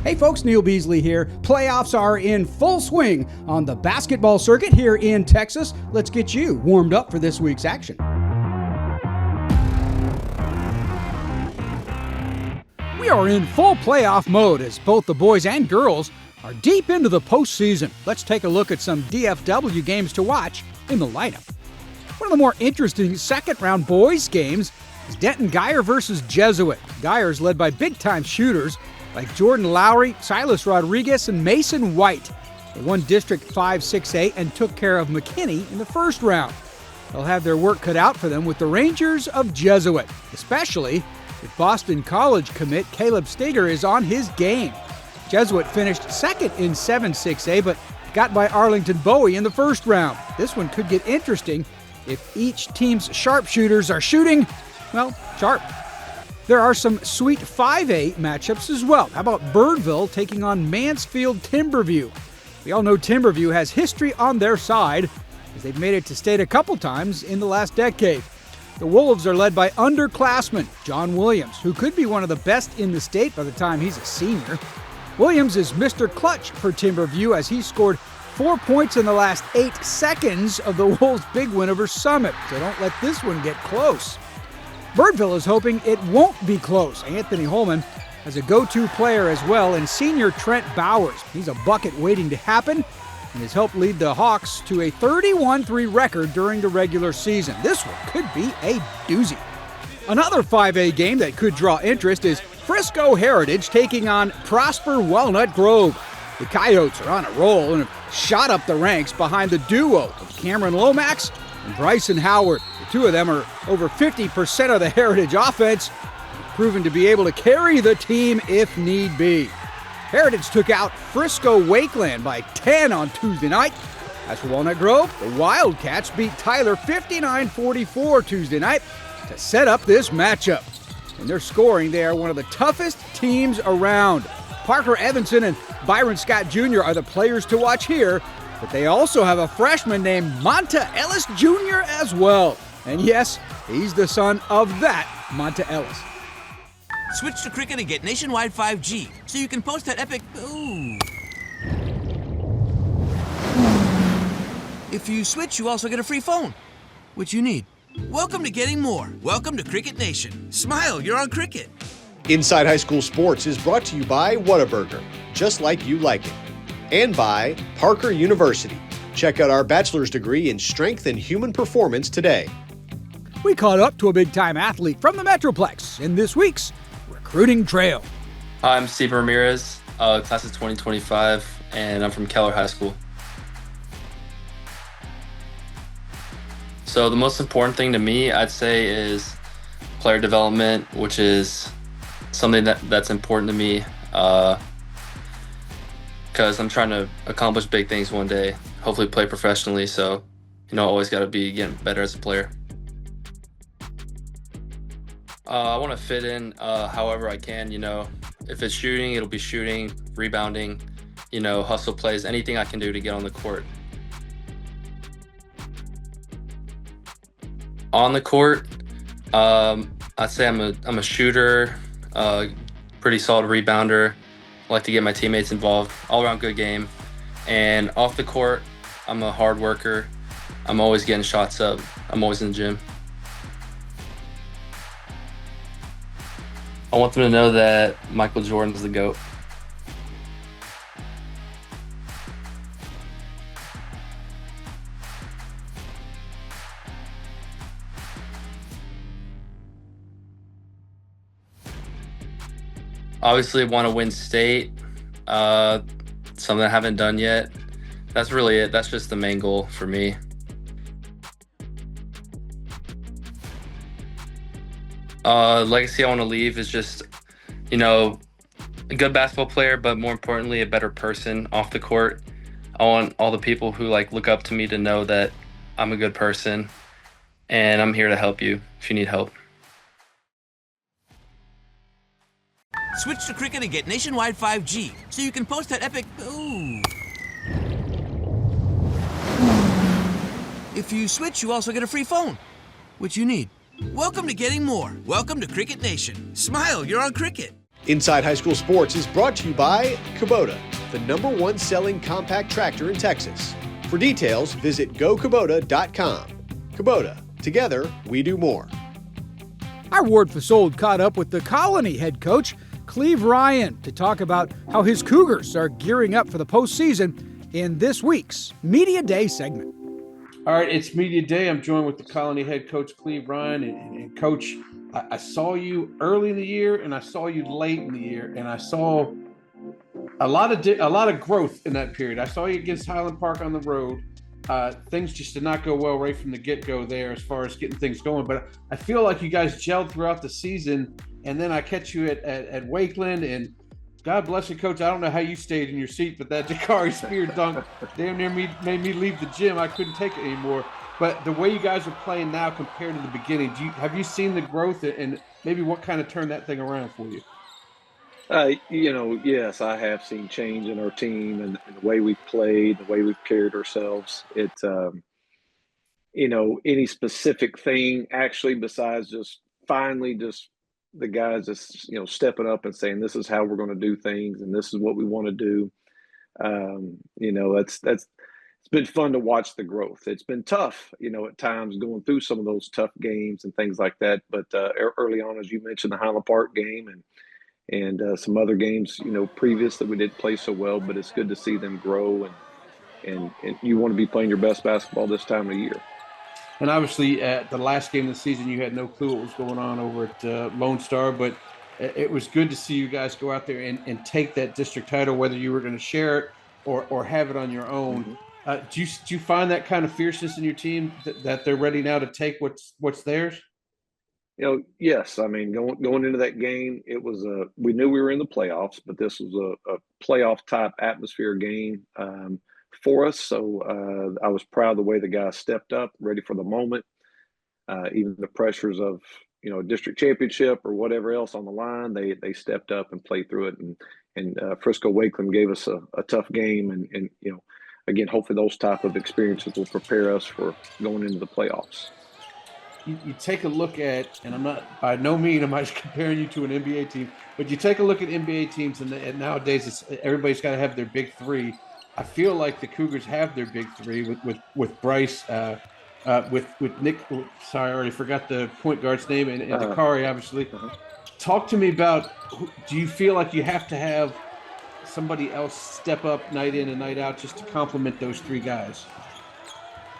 Hey folks, Neil Beasley here. Playoffs are in full swing on the basketball circuit here in Texas. Let's get you warmed up for this week's action. We are in full playoff mode as both the boys and girls are deep into the postseason. Let's take a look at some DFW games to watch in the lineup. One of the more interesting second-round boys games is Denton Geyer versus Jesuit. Geyer's led by big-time shooters like Jordan Lowry, Silas Rodriguez, and Mason White. They won District 5-6A and took care of McKinney in the first round. They'll have their work cut out for them with the Rangers of Jesuit, especially if Boston College commit Caleb Steger is on his game. Jesuit finished second in 7-6A, but got by Arlington Bowie in the first round. This one could get interesting if each team's sharpshooters are shooting, well, sharp. There are some sweet 5A matchups as well. How about Birdville taking on Mansfield Timberview? We all know Timberview has history on their side as they've made it to state a couple times in the last decade. The Wolves are led by underclassman John Williams, who could be one of the best in the state by the time he's a senior. Williams is Mr. Clutch for Timberview as he scored 4 points in the last 8 seconds of the Wolves' big win over Summit, so don't let this one get close. Birdville is hoping it won't be close. Anthony Holman has a go-to player as well in senior Trent Bowers. He's a bucket waiting to happen and has helped lead the Hawks to a 31-3 record during the regular season. This one could be a doozy. Another 5A game that could draw interest is Frisco Heritage taking on Prosper Walnut Grove. The Coyotes are on a roll and have shot up the ranks behind the duo of Cameron Lomax and Bryson Howard. The two of them are over 50% of the Heritage offense, proven to be able to carry the team if need be. Heritage took out Frisco Wakeland by 10 on Tuesday night. As for Walnut Grove, the Wildcats beat Tyler 59-44 Tuesday night to set up this matchup. In their scoring, they are one of the toughest teams around. Parker Evanson and Byron Scott Jr. are the players to watch here, but they also have a freshman named Monta Ellis Jr. as well. And yes, he's the son of that Monta Ellis. Switch to Cricket and get nationwide 5G, so you can post that epic ooh. If you switch, you also get a free phone, which you need. Welcome to getting more. Welcome to Cricket Nation. Smile, you're on Cricket. Inside High School Sports is brought to you by Whataburger, just like you like it. And by Parker University. Check out our bachelor's degree in strength and human performance today. We caught up to a big-time athlete from the Metroplex in this week's Recruiting Trail. Hi, I'm Steve Ramirez, class of 2025, and I'm from Keller High School. So the most important thing to me, I'd say, is player development, which is something that's important to me. Because I'm trying to accomplish big things one day, hopefully play professionally, so, always got to be getting better as a player. I want to fit in however I can, If it's shooting, it'll be shooting, rebounding, hustle plays, anything I can do to get on the court. On the court, I'd say I'm a shooter, pretty solid rebounder. I like to get my teammates involved, all-around good game. And off the court, I'm a hard worker. I'm always getting shots up. I'm always in the gym. I want them to know that Michael Jordan's the GOAT. Obviously, want to win state, something I haven't done yet. That's really it. That's just the main goal for me. Legacy I want to leave is just, a good basketball player, but more importantly, a better person off the court. I want all the people who look up to me to know that I'm a good person, and I'm here to help you if you need help. Switch to Cricket and get nationwide 5G, so you can post that epic ooh. If you switch, you also get a free phone, which you need. Welcome to getting more. Welcome to Cricket Nation. Smile, you're on Cricket. Inside High School Sports is brought to you by Kubota, the #1 selling compact tractor in Texas. For details, visit gokubota.com. Kubota, together we do more. Our Ward Fasold caught up with the Colony head coach, Cleve Ryan, to talk about how his Cougars are gearing up for the postseason in this week's Media Day segment. All right, it's Media Day. I'm joined with the Colony head coach, Cleve Ryan. And Coach, I saw you early in the year and I saw you late in the year, and I saw a lot of growth in that period. I saw you against Highland Park on the road. Things just did not go well right from the get-go there as far as getting things going. But I feel like you guys gelled throughout the season, and then I catch you at Wakeland, and God bless you, Coach. I don't know how you stayed in your seat, but that Jakari Spear dunk damn near made me leave the gym. I couldn't take it anymore. But the way you guys are playing now compared to the beginning, have you seen the growth, and maybe what kind of turned that thing around for you? Yes, I have seen change in our team and the way we've played, the way we've carried ourselves. It's, any specific thing actually besides just finally just the guys just, stepping up and saying, this is how we're going to do things and this is what we want to do. It's been fun to watch the growth. It's been tough, at times going through some of those tough games and things like that. But early on, as you mentioned, the Highland Park game and some other games, previous that we didn't play so well, but it's good to see them grow and you want to be playing your best basketball this time of year. And obviously, at the last game of the season, you had no clue what was going on over at Lone Star, but it was good to see you guys go out there and take that district title, whether you were going to share it or have it on your own. Mm-hmm. Do you find that kind of fierceness in your team that they're ready now to take what's theirs? Yes. I mean, going into that game, it was we knew we were in the playoffs, but this was a playoff type atmosphere game for us. So I was proud of the way the guys stepped up, ready for the moment. Even the pressures of district championship or whatever else on the line, they stepped up and played through it. And Frisco Wakeland gave us a tough game, and again, hopefully those type of experiences will prepare us for going into the playoffs. You take a look at, and I'm not by no means am I comparing you to an NBA team, but you take a look at NBA teams, and nowadays everybody's got to have their big three. I feel like the Cougars have their big three with Bryce, with Nick. Sorry, I already forgot the point guard's name, and Dakari, obviously. Talk to me about. Do you feel like you have to have somebody else step up night in and night out just to complement those three guys?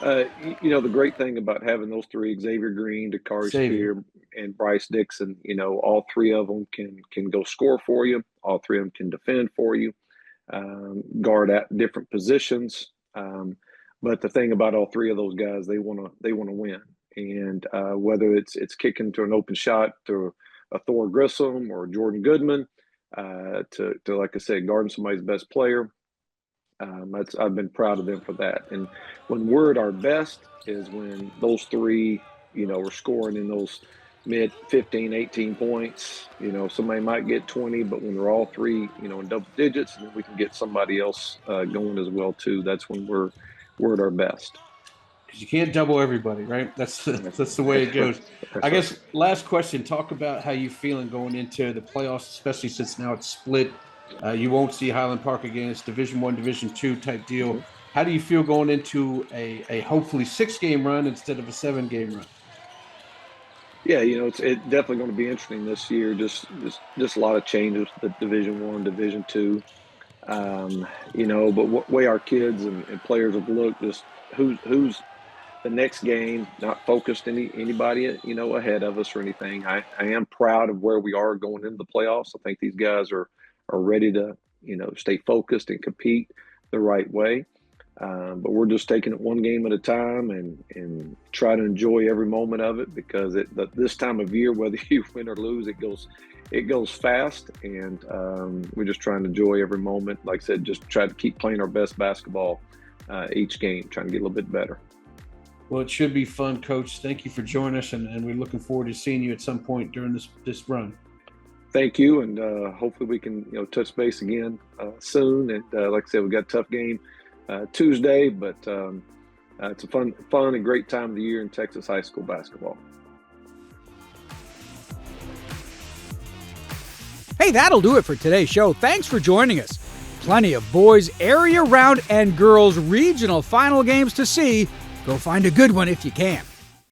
The great thing about having those three, Xavier Green, Dakari Spear, and Bryce Dixon, all three of them can go score for you. All three of them can defend for you, guard at different positions. But the thing about all three of those guys, they want to win. And whether it's kicking to an open shot to a Thor Grissom or Jordan Goodman, to like I said, guarding somebody's best player. I've been proud of them for that. And when we're at our best is when those three, are scoring in those mid 15, 18 points. Somebody might get 20, but when they're all three, in double digits, and then we can get somebody else going as well too. That's when we're at our best. Because you can't double everybody, right? That's the way it goes. I guess last question, talk about how you feeling going into the playoffs, especially since now it's split. You won't see Highland Park again. It's Division I, Division II type deal. Mm-hmm. How do you feel going into a hopefully 6-game run instead of a 7-game run? Yeah, it's definitely going to be interesting this year. Just a lot of changes to Division I, Division II. But what way our kids and players have looked, just who's the next game, not focused anybody ahead of us or anything. I am proud of where we are going into the playoffs. I think these guys are ready to stay focused and compete the right way. But we're just taking it one game at a time and try to enjoy every moment of it, because this time of year, whether you win or lose, it goes fast, and we're just trying to enjoy every moment. Like I said, just try to keep playing our best basketball each game, trying to get a little bit better. Well, it should be fun, Coach. Thank you for joining us, and we're looking forward to seeing you at some point during this run. Thank you, and hopefully we can touch base again soon. And like I said, we got a tough game Tuesday, but it's a fun and great time of the year in Texas high school basketball. Hey, that'll do it for today's show. Thanks for joining us. Plenty of boys area round and girls regional final games to see. Go find a good one if you can.